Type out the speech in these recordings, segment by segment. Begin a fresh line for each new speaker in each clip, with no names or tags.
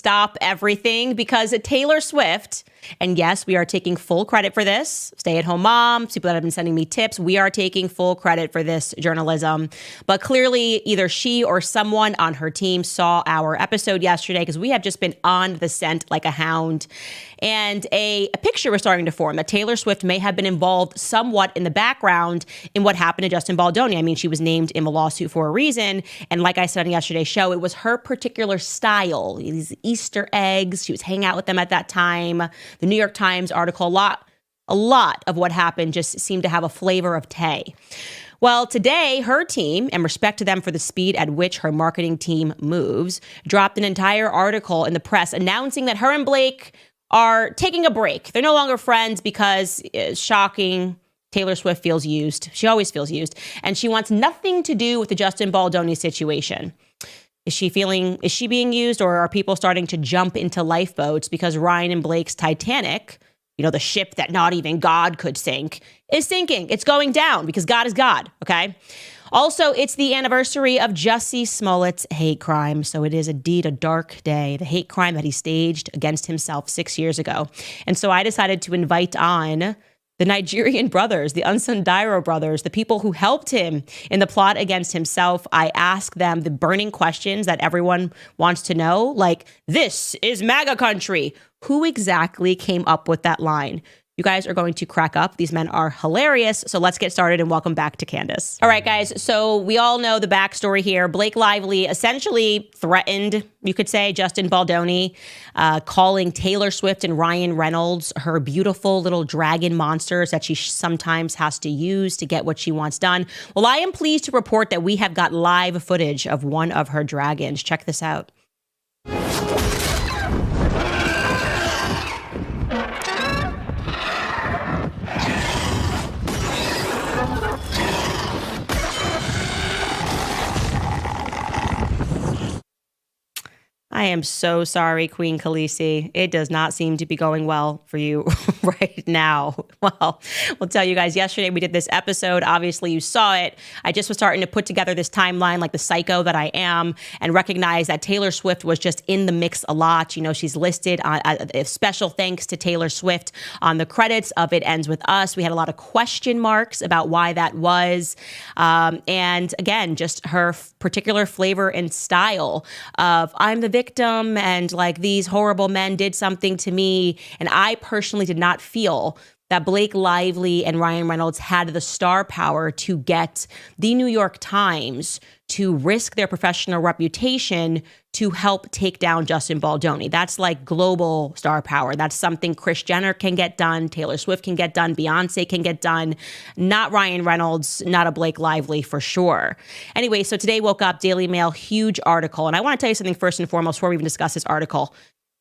stop everything because Taylor Swift, and yes, we are taking full credit for this. Stay-at-home moms, people that have been sending me tips, we are taking full credit for this journalism. But clearly, either she or someone on her team saw our episode yesterday because we have just been on the scent like a hound. And a picture was starting to form that Taylor Swift may have been involved somewhat in the background in what happened to Justin Baldoni. I mean, she was named in the lawsuit for a reason. And like I said on yesterday's show, it was her particular style, these Easter eggs. She was hanging out with them at that time. The New York Times article, a lot of what happened just seemed to have a flavor of Tay. Well, today, her team, and respect to them for the speed at which her marketing team moves, dropped an entire article in the press announcing that her and Blake are taking a break. They're no longer friends because, shocking, Taylor Swift feels used. She always feels used. And she wants nothing to do with the Justin Baldoni situation. Is she being used, or are people starting to jump into lifeboats because Ryan and Blake's Titanic, the ship that not even God could sink, is sinking? It's going down because God is God, okay? Also, it's the anniversary of Jussie Smollett's hate crime, so it is indeed a dark day, the hate crime that he staged against himself 6 years ago. And so I decided to invite on the Nigerian brothers, the Unsundairo brothers, the people who helped him in the plot against himself. I ask them the burning questions that everyone wants to know, like, this is MAGA country. Who exactly came up with that line? You guys are going to crack up. These men are hilarious. So let's get started and welcome back to Candace. All right, guys. So we all know the backstory here. Blake Lively essentially threatened, you could say, Justin Baldoni, calling Taylor Swift and Ryan Reynolds her beautiful little dragon monsters that she sometimes has to use to get what she wants done. Well, I am pleased to report that we have got live footage of one of her dragons. Check this out. I am so sorry, Queen Khaleesi. It does not seem to be going well for you right now. Well, we'll tell you guys, yesterday we did this episode. Obviously, you saw it. I just was starting to put together this timeline like the psycho that I am and recognize that Taylor Swift was just in the mix a lot. She's listed on special thanks to Taylor Swift on the credits of It Ends With Us. We had a lot of question marks about why that was. And again, just her particular flavor and style of I'm the victim and like these horrible men did something to me. And I personally did not feel that Blake Lively and Ryan Reynolds had the star power to get the New York Times to risk their professional reputation to help take down Justin Baldoni. That's like global star power. That's something Kris Jenner can get done, Taylor Swift can get done, Beyonce can get done, not Ryan Reynolds, not a Blake Lively for sure. Anyway, so today woke up, Daily Mail, huge article. And I want to tell you something first and foremost before we even discuss this article.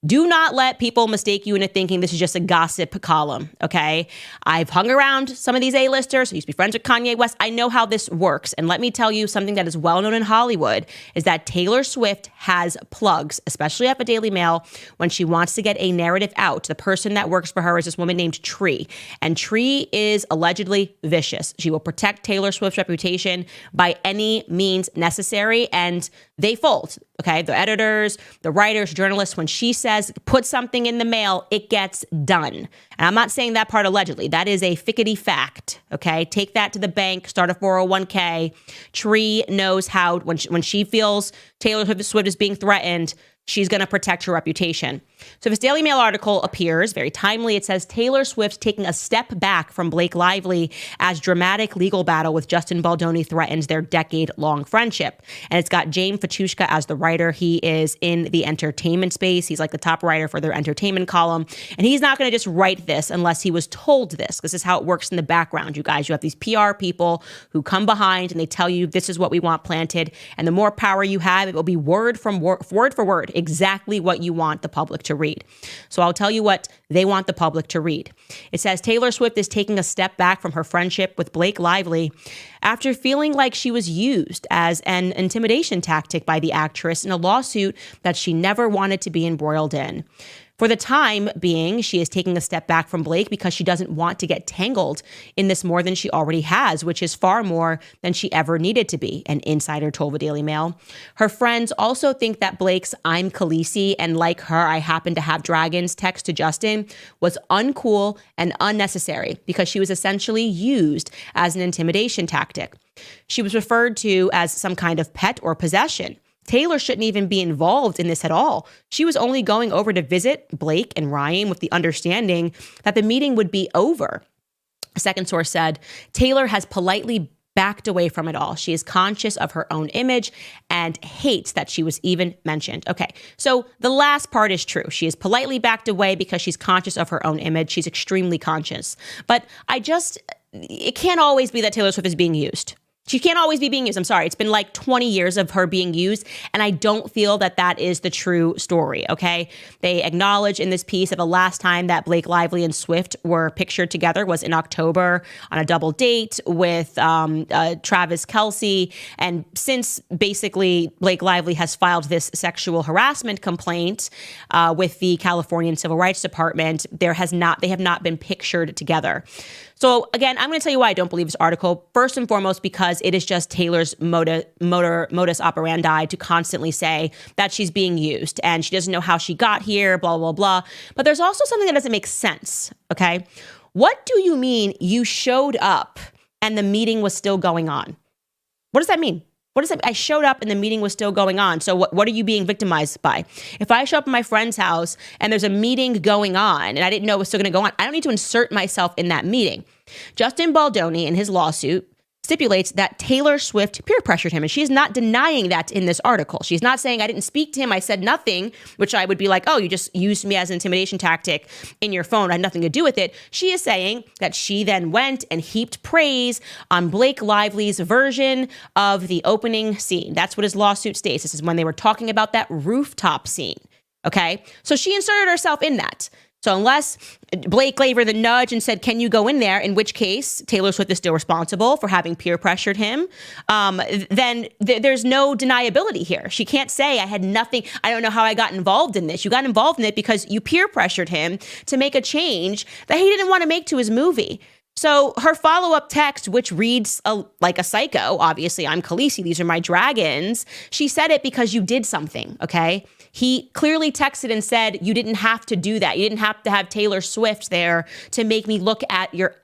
Do not let people mistake you into thinking this is just a gossip column, okay? I've hung around some of these A-listers. I used to be friends with Kanye West. I know how this works. And let me tell you something that is well known in Hollywood is that Taylor Swift has plugs, especially at the Daily Mail, when she wants to get a narrative out. The person that works for her is this woman named Tree. And Tree is allegedly vicious. She will protect Taylor Swift's reputation by any means necessary. And they fold, okay? The editors, the writers, journalists, when she says, put something in the mail, it gets done. And I'm not saying that part allegedly. That is a fickety fact, okay? Take that to the bank, start a 401k. Tree knows how, when she feels Taylor Swift is being threatened, she's going to protect her reputation. So this Daily Mail article appears very timely. It says Taylor Swift taking a step back from Blake Lively as dramatic legal battle with Justin Baldoni threatens their decade-long friendship. And it's got James Fatushka as the writer. He is in the entertainment space. He's like the top writer for their entertainment column. And he's not going to just write this unless he was told this. This is how it works in the background, you guys. You have these PR people who come behind and they tell you this is what we want planted. And the more power you have, it will be word for word, exactly what you want the public to read. So I'll tell you what they want the public to read. It says Taylor Swift is taking a step back from her friendship with Blake Lively after feeling like she was used as an intimidation tactic by the actress in a lawsuit that she never wanted to be embroiled in. For the time being, she is taking a step back from Blake because she doesn't want to get tangled in this more than she already has, which is far more than she ever needed to be, an insider told the Daily Mail. Her friends also think that Blake's "I'm Khaleesi and like her, I happen to have dragons" text to Justin was uncool and unnecessary because she was essentially used as an intimidation tactic. She was referred to as some kind of pet or possession. Taylor shouldn't even be involved in this at all. She was only going over to visit Blake and Ryan with the understanding that the meeting would be over. A second source said, Taylor has politely backed away from it all. She is conscious of her own image and hates that she was even mentioned. Okay, so the last part is true. She is politely backed away because she's conscious of her own image. She's extremely conscious. But it can't always be that Taylor Swift is being used. She can't always be being used. I'm sorry. It's been like 20 years of her being used, and I don't feel that that is the true story, okay? They acknowledge in this piece that the last time that Blake Lively and Swift were pictured together was in October on a double date with Travis Kelce, and since basically Blake Lively has filed this sexual harassment complaint with the Californian Civil Rights Department, they have not been pictured together. So again, I'm going to tell you why I don't believe this article. First and foremost, because it is just Taylor's modus operandi to constantly say that she's being used and she doesn't know how she got here, blah, blah, blah. But there's also something that doesn't make sense, okay? What do you mean you showed up and the meeting was still going on? What does that mean? What does that mean? I showed up and the meeting was still going on. So what are you being victimized by? If I show up at my friend's house and there's a meeting going on and I didn't know it was still going to go on, I don't need to insert myself in that meeting. Justin Baldoni, in his lawsuit, stipulates that Taylor Swift peer pressured him. And she's not denying that in this article. She's not saying, I didn't speak to him, I said nothing, which I would be like, oh, you just used me as an intimidation tactic in your phone. I had nothing to do with it. She is saying that she then went and heaped praise on Blake Lively's version of the opening scene. That's what his lawsuit states. This is when they were talking about that rooftop scene. Okay? So she inserted herself in that. So unless Blake gave her the nudge and said, can you go in there, in which case Taylor Swift is still responsible for having peer pressured him, then there's no deniability here. She can't say, I had nothing, I don't know how I got involved in this. You got involved in it because you peer pressured him to make a change that he didn't want to make to his movie. So her follow-up text, which reads like a psycho, obviously, I'm Khaleesi, these are my dragons. She said it because you did something, okay? He clearly texted and said, you didn't have to do that. You didn't have to have Taylor Swift there to make me look at your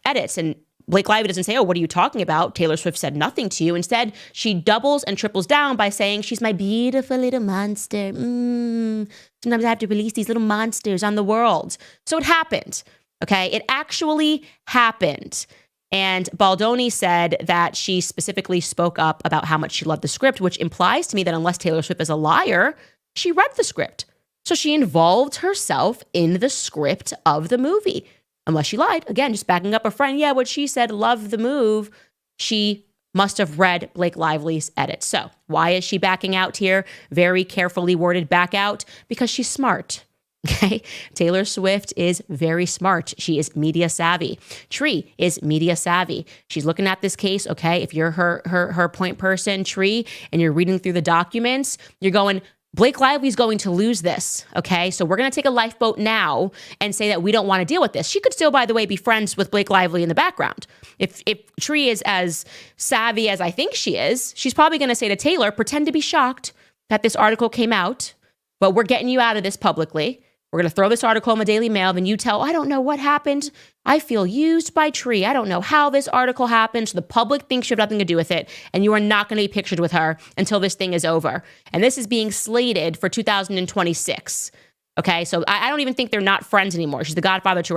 edits. And Blake Lively doesn't say, oh, what are you talking about? Taylor Swift said nothing to you. Instead, she doubles and triples down by saying, she's my beautiful little monster. Sometimes I have to release these little monsters on the world. So it happened. Okay, it actually happened. And Baldoni said that she specifically spoke up about how much she loved the script, which implies to me that unless Taylor Swift is a liar, she read the script. So she involved herself in the script of the movie. Unless she lied. Again, just backing up a friend. Yeah, what she said, love the move. She must have read Blake Lively's edit. So why is she backing out here? Very carefully worded back out. Because she's smart. Okay, Taylor Swift is very smart. She is media savvy. Tree is media savvy. She's looking at this case. Okay, if you're her point person, Tree, and you're reading through the documents, you're going, Blake Lively's going to lose this. Okay, so we're going to take a lifeboat now and say that we don't want to deal with this. She could still, by the way, be friends with Blake Lively in the background. If Tree is as savvy as I think she is, she's probably going to say to Taylor, pretend to be shocked that this article came out, but we're getting you out of this publicly. We're going to throw this article in the Daily Mail, then you tell, I don't know what happened. I feel used by Tree. I don't know how this article happened. So the public thinks you have nothing to do with it, and you are not going to be pictured with her until this thing is over. And this is being slated for 2026. Okay, so I don't even think they're not friends anymore. She's the godmother to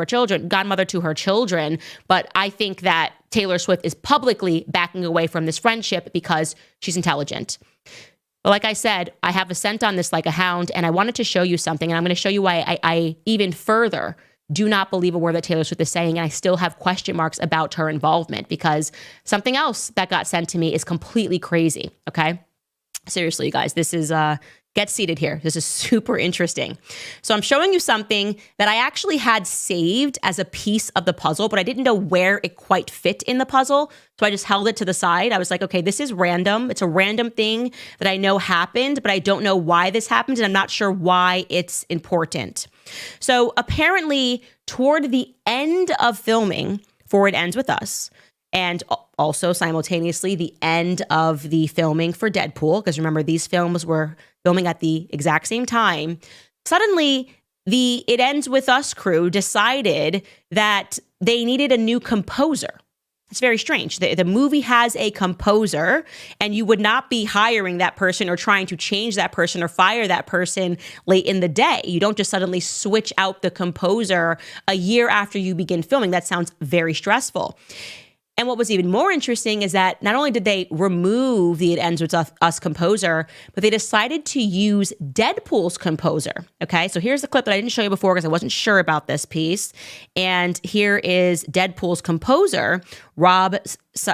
her children. But I think that Taylor Swift is publicly backing away from this friendship because she's intelligent. But like I said, I have a scent on this like a hound, and I wanted to show you something, and I'm going to show you why I even further do not believe a word that Taylor Swift is saying, and I still have question marks about her involvement, because something else that got sent to me is completely crazy, okay? Seriously, you guys, this is Get seated here. This is super interesting. So I'm showing you something that I actually had saved as a piece of the puzzle, but I didn't know where it quite fit in the puzzle. So I just held it to the side. I was like, okay, this is random. It's a random thing that I know happened, but I don't know why this happened, and I'm not sure why it's important. So apparently, toward the end of filming for It Ends With Us, and also simultaneously the end of the filming for Deadpool, because remember, these films were filming at the exact same time. Suddenly, the It Ends With Us crew decided that they needed a new composer. It's very strange. The movie has a composer, and you would not be hiring that person or trying to change that person or fire that person late in the day. You don't just suddenly switch out the composer a year after you begin filming. That sounds very stressful. And what was even more interesting is that not only did they remove the It Ends With Us composer, but they decided to use Deadpool's composer. Okay, so here's the clip that I didn't show you before because I wasn't sure about this piece. And here is Deadpool's composer, Rob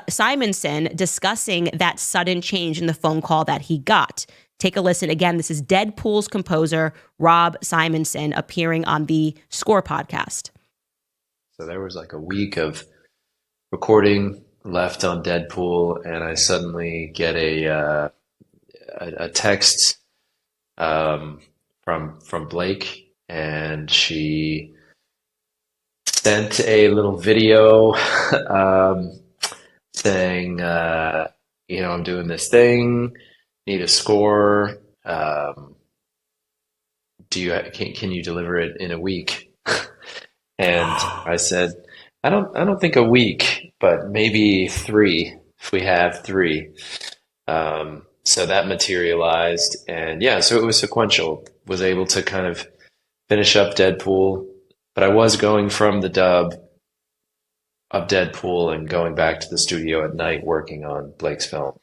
Simonson, discussing that sudden change in the phone call that he got. Take a listen. Again, this is Deadpool's composer, Rob Simonson, appearing on the Score podcast.
So there was like a week of recording left on Deadpool, and I suddenly get a text from Blake, and she sent a little video saying, I'm doing this thing, need a score. Can you deliver it in a week? And I said, I don't think a week, but maybe 3 if we have 3. So that materialized, and so it was sequential. Was able to kind of finish up Deadpool, but I was going from the dub of Deadpool and going back to the studio at night working on Blake's film.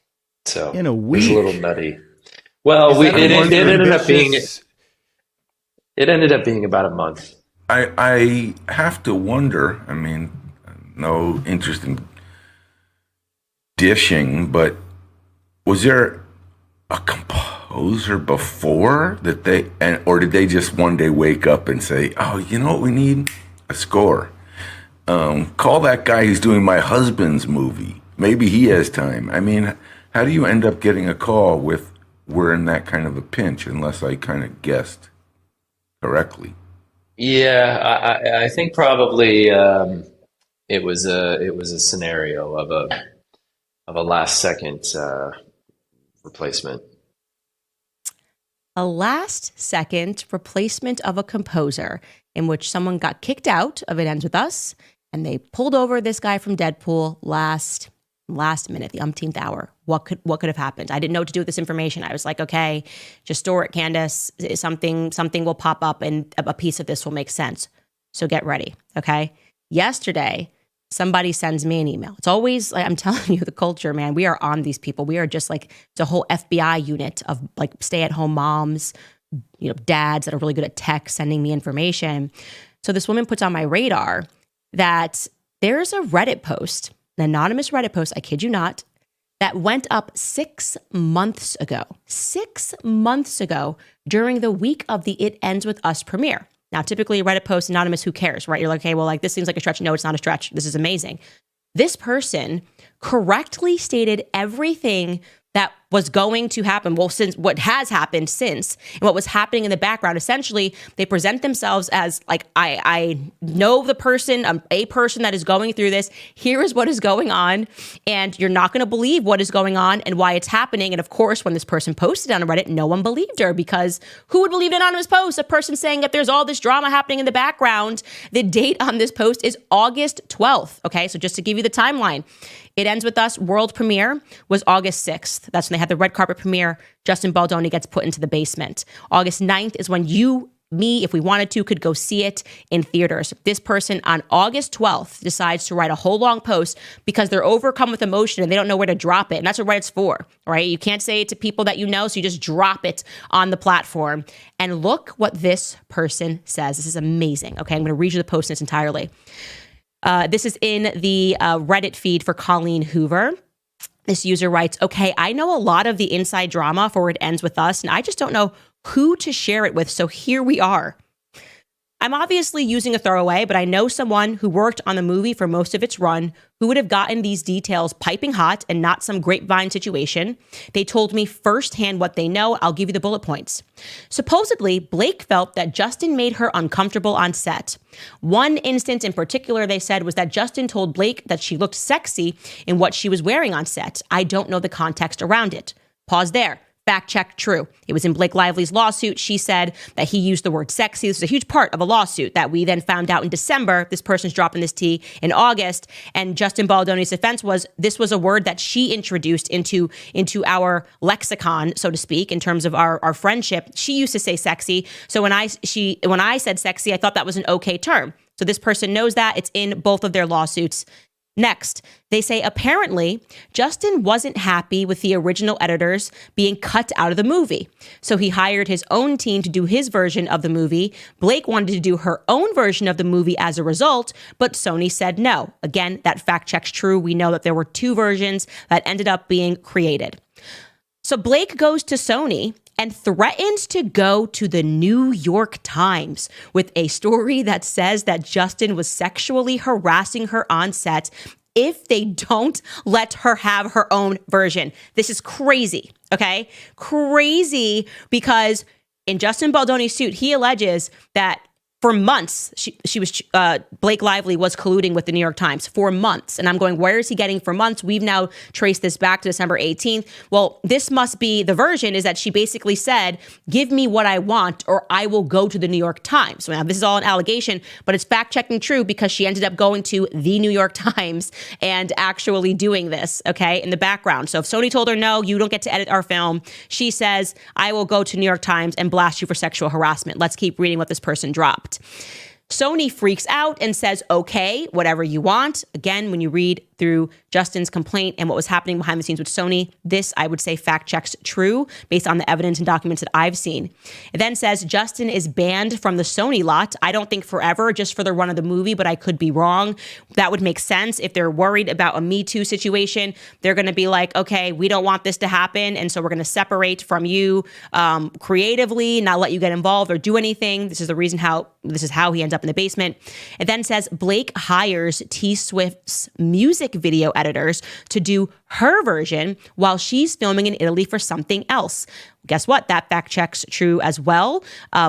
So
in a week,
it was a little nutty. Well, it ended up being about a month.
I have to wonder, I mean, no interest in dishing, but was there a composer before that or did they just one day wake up and say, oh, you know what we need? A score. Call that guy who's doing my husband's movie. Maybe he has time. I mean, how do you end up getting a call with we're in that kind of a pinch, unless I kind of guessed correctly?
Yeah, I think probably it was a scenario of a last second replacement.
A last second replacement of a composer in which someone got kicked out of It Ends With Us, and they pulled over this guy from Deadpool last minute, the umpteenth hour. What could have happened? I didn't know what to do with this information. I was like, okay, just store it, Candace. Something will pop up and a piece of this will make sense. So get ready, okay? Yesterday, somebody sends me an email. It's always, like, I'm telling you, the culture, man, we are on these people. We are just like, it's a whole FBI unit of like stay-at-home moms, dads that are really good at tech, sending me information. So this woman puts on my radar that there's a Reddit post, an anonymous Reddit post, I kid you not, that went up 6 months ago. 6 months ago during the week of the It Ends With Us premiere. Now, typically a Reddit post, anonymous, who cares, right? You're like, okay, well, like this seems like a stretch. No, it's not a stretch. This is amazing. This person correctly stated everything that was going to happen. Well, since what has happened since, and what was happening in the background. Essentially, they present themselves as like, I know the person, a person that is going through this. Here is what is going on, and you're not going to believe what is going on and why it's happening. And of course, when this person posted on Reddit, no one believed her, because who would believe an anonymous post? A person saying that there's all this drama happening in the background. The date on this post is August 12th. Okay, so just to give you the timeline. It Ends With Us world premiere was August 6th. That's when they had the red carpet premiere. Justin Baldoni gets put into the basement. August 9th is when me, if we wanted to, could go see it in theaters. This person on August 12th decides to write a whole long post because they're overcome with emotion and they don't know where to drop it. And that's what Reddit's for, right? You can't say it to people that you know, so you just drop it on the platform. And look what this person says. This is amazing. Okay, I'm going to read you the post in its entirely. This is in the Reddit feed for Colleen Hoover. This user writes, okay, I know a lot of the inside drama for It Ends With Us, and I just don't know who to share it with. So here we are. I'm obviously using a throwaway, but I know someone who worked on the movie for most of its run who would have gotten these details piping hot and not some grapevine situation. They told me firsthand what they know. I'll give you the bullet points. Supposedly, Blake felt that Justin made her uncomfortable on set. One instance in particular, they said, was that Justin told Blake that she looked sexy in what she was wearing on set. I don't know the context around it. Pause there. Fact check, true. It was in Blake Lively's lawsuit. She said that he used the word sexy. This was a huge part of a lawsuit that we then found out in December. This person's dropping this tea in August. And Justin Baldoni's defense was this was a word that she introduced into our lexicon, so to speak, in terms of our friendship. She used to say sexy. So when I said sexy, I thought that was an okay term. So this person knows that. It's in both of their lawsuits. Next, they say apparently Justin wasn't happy with the original editors being cut out of the movie. So he hired his own team to do his version of the movie. Blake wanted to do her own version of the movie as a result, but Sony said no. Again, that fact check's true. We know that there were two versions that ended up being created. So Blake goes to Sony and threatens to go to the New York Times with a story that says that Justin was sexually harassing her on set if they don't let her have her own version. This is crazy, okay? Crazy, because in Justin Baldoni's suit, he alleges that for months, Blake Lively was colluding with the New York Times for months. And I'm going, where is he getting for months? We've now traced this back to December 18th. Well, this must be the version is that she basically said, give me what I want or I will go to the New York Times. So now this is all an allegation, but it's fact checking true because she ended up going to the New York Times and actually doing this, okay, in the background. So if Sony told her, no, you don't get to edit our film, she says, I will go to New York Times and blast you for sexual harassment. Let's keep reading what this person dropped. Sony freaks out and says, okay, whatever you want. Again, when you read through Justin's complaint and what was happening behind the scenes with Sony, this, I would say, fact checks true based on the evidence and documents that I've seen. It then says Justin is banned from the Sony lot. I don't think forever, just for the run of the movie, but I could be wrong. That would make sense. If they're worried about a Me Too situation, they're going to be like, okay, we don't want this to happen. And so we're going to separate from you creatively, not let you get involved or do anything. This is how he ends up in the basement. It then says Blake hires T Swift's music video editors to do her version while she's filming in Italy for something else. Guess what? That fact checks true as well.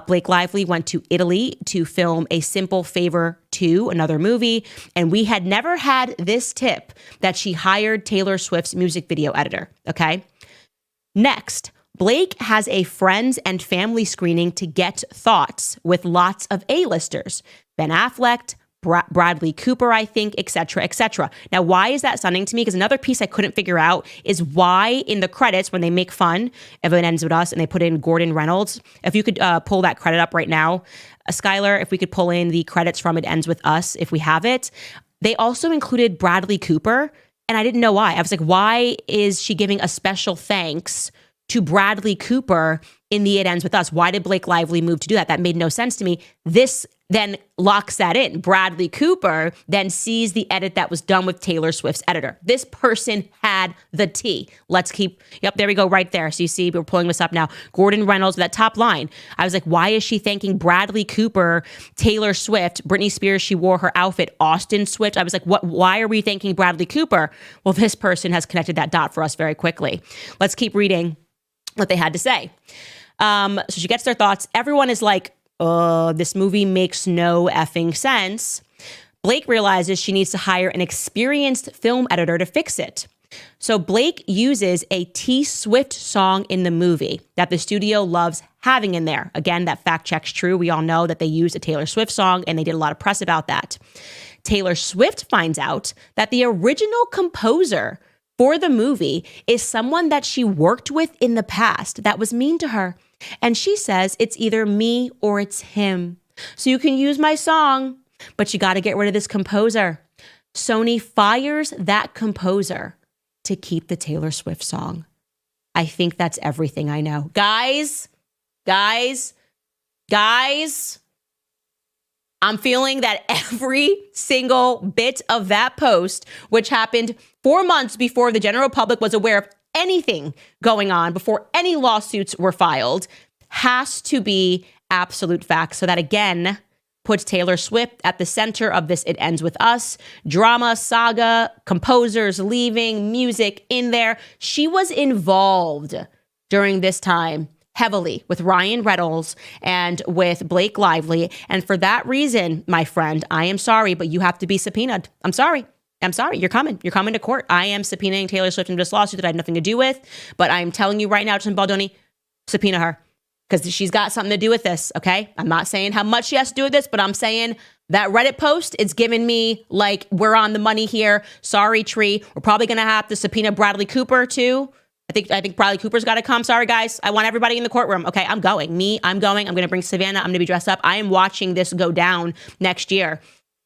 Blake Lively went to Italy to film A Simple Favor 2, another movie, and we had never had this tip that she hired Taylor Swift's music video editor, okay? Next, Blake has a friends and family screening to get thoughts with lots of A-listers. Ben Affleck, Bradley Cooper, I think, et cetera, et cetera. Now, why is that stunning to me? Because another piece I couldn't figure out is why in the credits, when they make fun of It Ends With Us and they put in Gordon Reynolds, if you could pull that credit up right now, Skylar, if we could pull in the credits from It Ends With Us, if we have it, they also included Bradley Cooper, and I didn't know why. I was like, why is she giving a special thanks to Bradley Cooper in the It Ends With Us? Why did Blake Lively move to do that? That made no sense to me. This then locks that in. Bradley Cooper then sees the edit that was done with Taylor Swift's editor. This person had the tea. Yep, there we go, right there. So you see, we're pulling this up now. Gordon Reynolds, that top line. I was like, why is she thanking Bradley Cooper, Taylor Swift, Britney Spears, she wore her outfit, Austin Swift? I was like, why are we thanking Bradley Cooper? Well, this person has connected that dot for us very quickly. Let's keep reading what they had to say. So she gets their thoughts. Everyone is like, this movie makes no effing sense. Blake realizes she needs to hire an experienced film editor to fix it. So Blake uses a T Swift song in the movie that the studio loves having in there. Again, that fact checks true. We all know that they used a Taylor Swift song and they did a lot of press about that. Taylor Swift finds out that the original composer for the movie is someone that she worked with in the past that was mean to her. And she says it's either me or it's him. So you can use my song, but you got to get rid of this composer. Sony fires that composer to keep the Taylor Swift song. I think that's everything I know. Guys, I'm feeling that every single bit of that post, which happened 4 months before the general public was aware of anything going on, before any lawsuits were filed, has to be absolute facts. So that again puts Taylor Swift at the center of this It Ends With Us drama saga, composers leaving, music in there. She was involved during this time heavily with Ryan Reynolds and with Blake Lively. And for that reason, my friend, I am sorry, but you have to be subpoenaed. I'm sorry. You're coming. You're coming to court. I am subpoenaing Taylor Swift in this lawsuit that I had nothing to do with. But I'm telling you right now, Justin Baldoni, subpoena her. Because she's got something to do with this, okay? I'm not saying how much she has to do with this, but I'm saying that Reddit post, it's giving me like, we're on the money here. Sorry, Tree. We're probably going to have to subpoena Bradley Cooper too. I think Bradley Cooper's got to come. Sorry, guys. I want everybody in the courtroom. Okay, I'm going. I'm going. I'm going to bring Savannah. I'm going to be dressed up. I am watching this go down next year.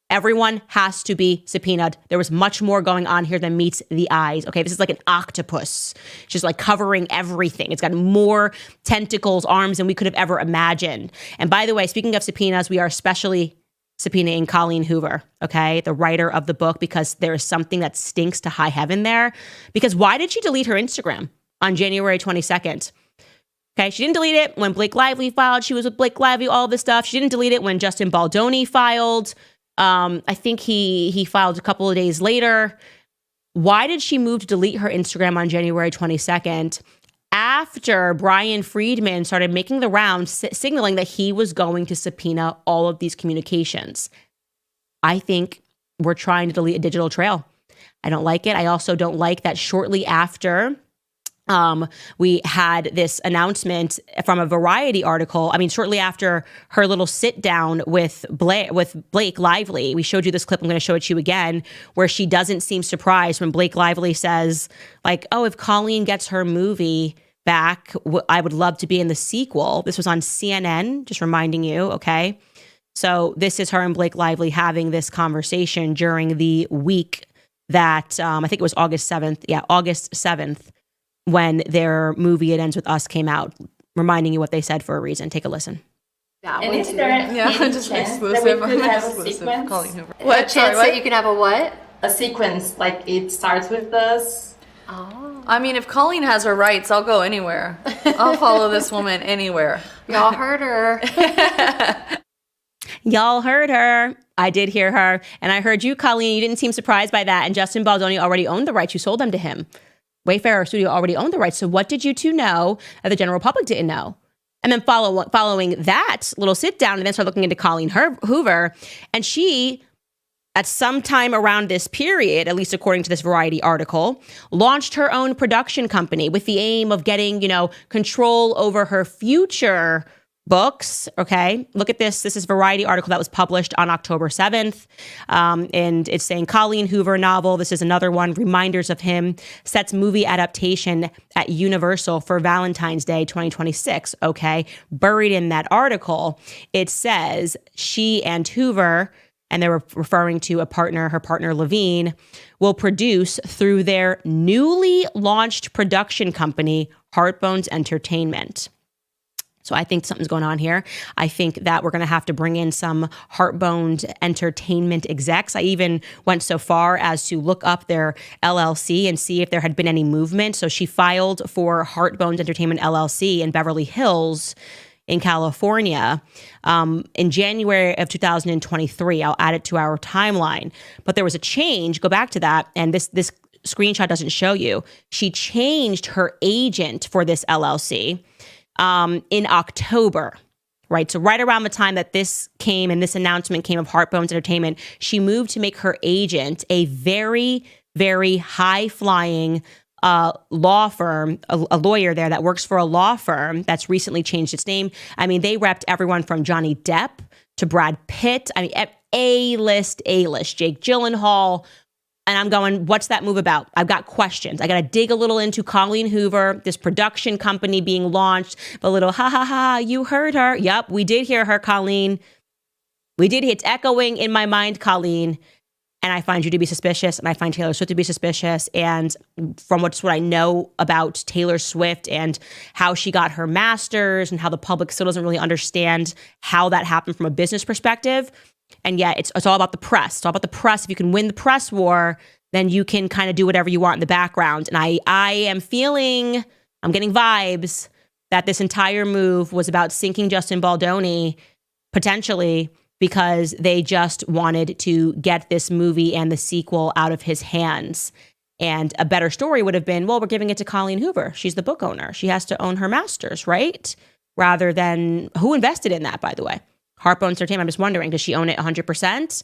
Everyone has to be subpoenaed. There was much more going on here than meets the eyes. Okay, this is like an octopus, just like covering everything. It's got more tentacles, arms than we could have ever imagined. And by the way, speaking of subpoenas, we are especially subpoenaing Colleen Hoover, okay, the writer of the book, because there is something that stinks to high heaven there. Because why did she delete her Instagram on January 22nd? Okay, she didn't delete it when Blake Lively filed. She was with Blake Lively, all this stuff. She didn't delete it when Justin Baldoni filed. I think he filed a couple of days later. Why did she move to delete her Instagram on January 22nd after Brian Friedman started making the rounds signaling that he was going to subpoena all of these communications? I think we're trying to delete a digital trail. I don't like it. I also don't like that shortly after we had this announcement from a Variety article. I mean, shortly after her little sit down with Blake Lively, we showed you this clip. I'm going to show it to you again, where she doesn't seem surprised when Blake Lively says, like, oh, if Colleen gets her movie back, I would love to be in the sequel. This was on CNN, just reminding you, okay? So this is her and Blake Lively having this conversation during the week that, I think it was August 7th. Yeah, August 7th. When their movie It Ends With Us came out, reminding you what they said for a reason. Take a listen.
And is there any
just
chance
exclusive.
that we could have a
Exclusive.
sequence?
Colleen Hoover.
What chance that you can have a what?
A sequence, like it starts with this.
Oh.
I mean, if Colleen has her rights, I'll go anywhere. I'll follow this woman anywhere.
Y'all heard her.
Y'all heard her. I did hear her. And I heard you, Colleen. You didn't seem surprised by that. And Justin Baldoni already owned the rights. You sold them to him. Wayfarer Studio already owned the rights. So what did you two know that the general public didn't know? And then following that little sit down and then start looking into Colleen Hoover. And she, at some time around this period, at least according to this Variety article, launched her own production company with the aim of getting, control over her future books. Okay, look at this. This is Variety article that was published on October 7th. And it's saying Colleen Hoover novel. This is another one. Reminders of Him sets movie adaptation at Universal for Valentine's Day 2026. Okay, buried in that article, it says she and Hoover, and they were referring to her partner Levine, will produce through their newly launched production company, Heartbones Entertainment. So I think something's going on here. I think that we're going to have to bring in some Heartbones Entertainment execs. I even went so far as to look up their LLC and see if there had been any movement. So she filed for Heartbones Entertainment LLC in Beverly Hills in California in January of 2023. I'll add it to our timeline. But there was a change. Go back to that. And this screenshot doesn't show you. She changed her agent for this LLC in October, right? So right around the time that this came and this announcement came of Heartbones Entertainment, she moved to make her agent a very, very high-flying law firm, a lawyer there that works for a law firm that's recently changed its name. I mean, they repped everyone from Johnny Depp to Brad Pitt. I mean, A-list, Jake Gyllenhaal. And I'm going, what's that move about? I've got questions. I got to dig a little into Colleen Hoover, this production company being launched. A little, you heard her. Yep, we did hear her, Colleen. We did. It's echoing in my mind, Colleen. And I find you to be suspicious, and I find Taylor Swift to be suspicious. And from what I know about Taylor Swift and how she got her master's and how the public still doesn't really understand how that happened from a business perspective. And yet it's all about the press. It's all about the press. If you can win the press war, then you can kind of do whatever you want in the background. And I am feeling, I'm getting vibes that this entire move was about sinking Justin Baldoni, potentially because they just wanted to get this movie and the sequel out of his hands. And a better story would have been, well, we're giving it to Colleen Hoover. She's the book owner. She has to own her masters, right? Rather than, who invested in that, by the way? Harpo Entertainment. I'm just wondering, does she own it 100%?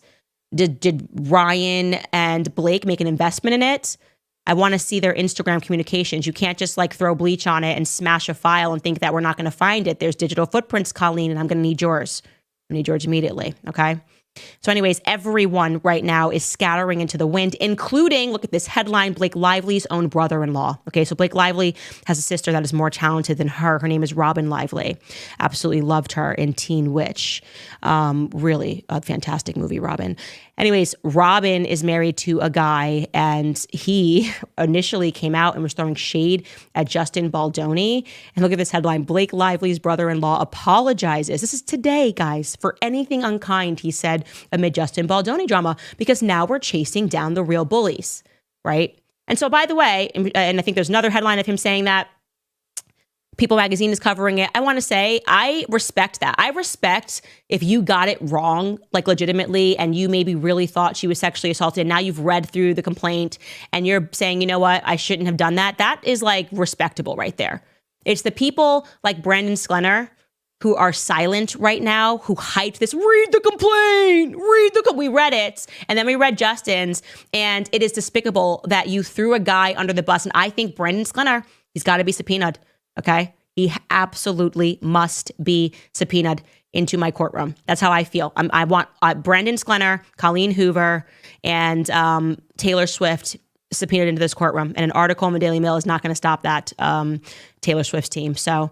Did Ryan and Blake make an investment in it? I want to see their Instagram communications. You can't just like throw bleach on it and smash a file and think that we're not going to find it. There's digital footprints, Colleen, and I'm going to need yours. I need yours immediately. Okay. So anyways, everyone right now is scattering into the wind, including, look at this headline, Blake Lively's own brother-in-law. Okay, so Blake Lively has a sister that is more talented than her. Her name is Robin Lively. Absolutely loved her in Teen Witch. Really a fantastic movie, Robin. Anyways, Robin is married to a guy, and he initially came out and was throwing shade at Justin Baldoni. And look at this headline, Blake Lively's brother-in-law apologizes. This is today, guys, for anything unkind he said amid Justin Baldoni drama, because now we're chasing down the real bullies, right? And so, by the way, and I think there's another headline of him saying that, People Magazine is covering it. I want to say I respect that. I respect if you got it wrong, like legitimately, and you maybe really thought she was sexually assaulted. And now you've read through the complaint and you're saying, you know what, I shouldn't have done that. That is like respectable right there. It's the people like Brandon Sklenar who are silent right now, who hyped this, read the complaint, we read it, and then we read Justin's, and it is despicable that you threw a guy under the bus. And I think Brandon Sklenar, he's got to be subpoenaed. Okay. He absolutely must be subpoenaed into my courtroom. That's how I feel. I want Brandon Sklenar, Colleen Hoover, and Taylor Swift subpoenaed into this courtroom. And an article in the Daily Mail is not going to stop that, Taylor Swift's team. So